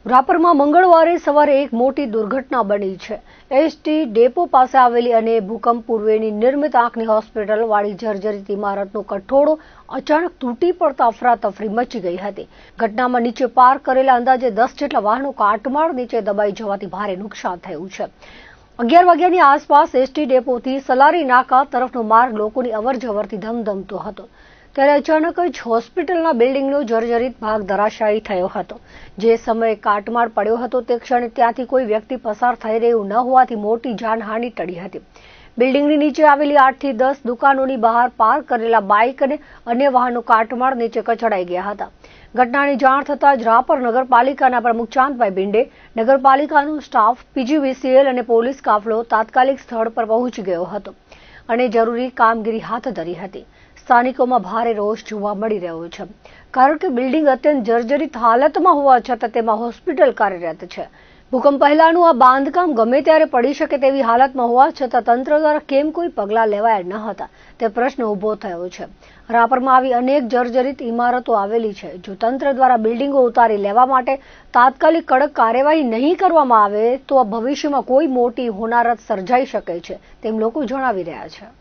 રાપરમાં મંગળવારે સવારે એક મોટી દુર્ઘટના બની છે। એસટી ડેપો પાસે આવેલી અને ભૂકંપ પૂર્વેની નિર્મિત આંખની હોસ્પિટલ વાળી જર્જરિત ઇમારતનો કઠોળો અચાનક તૂટી પડતા અફરાતફરી મચી ગઈ હતી। ઘટનામાં નીચે પાર્ક કરેલા અંદાજે 10 જેટલા વાહનો કાટમાળ નીચે દબાઈ જવાથી ભારે નુકસાન થયું છે। 11 વાગ્યાની આસપાસ એસટી ડેપોથી સલારી નાકા તરફનો માર્ગ લોકોની અવરજવરથી ધમધમતો હતો। ત્યારે અચાનક જ હોસ્પિટલના બિલ્ડિંગનો જર્જરિત ભાગ ધરાશાયી થયો હતો। જે સમયે કાટમાળ પડ્યો હતો તે ક્ષણે ત્યાંથી કોઈ વ્યક્તિ પસાર થઈ રહ્યું ન હોવાથી મોટી જાનહાનિ ટળી હતી। બિલ્ડિંગની નીચે આવેલી 8 થી 10 દુકાનોની બહાર પાર્ક કરેલા બાઇક અને અન્ય વાહનો કાટમાળ નીચે કચડાઈ ગયા હતા। ઘટનાની જાણ થતાં જ રાપર નગરપાલિકાના પ્રમુખ ચાંદભાઈ બિંડે, નગરપાલિકાનો સ્ટાફ, પીજીવીસીએલ અને પોલીસ કાફલો તાત્કાલિક સ્થળ પર પહોંચી ગયો હતો અને જરૂરી કામગીરી હાથ ધરી હતી। સ્થાનિકોમાં ભારે રોષ જોવા મળી રહ્યો છે, કારણ કે બિલ્ડિંગ અત્યંત જર્જરિત હાલતમાં હોવા છતાં તેમાં હોસ્પિટલ કાર્યરત છે। ભૂકંપ પહેલાનું આ બાંધકામ ગમે ત્યારે પડી શકે તેવી હાલતમાં હોવા છતાં તંત્ર દ્વારા કેમ કોઈ પગલાં લેવાયા ન હતા તે પ્રશ્ન ઊભો થયો છે। રાપરમાં આવી અનેક જર્જરિત ઇમારતો આવેલી છે। જો તંત્ર દ્વારા બિલ્ડિંગો ઉતારી લેવા માટે તાત્કાલિક કડક કાર્યવાહી નહીં કરવામાં આવે તો ભવિષ્યમાં કોઈ મોટી હોનારત સર્જાઈ શકે છે તેમ લોકો જણાવી રહ્યા છે।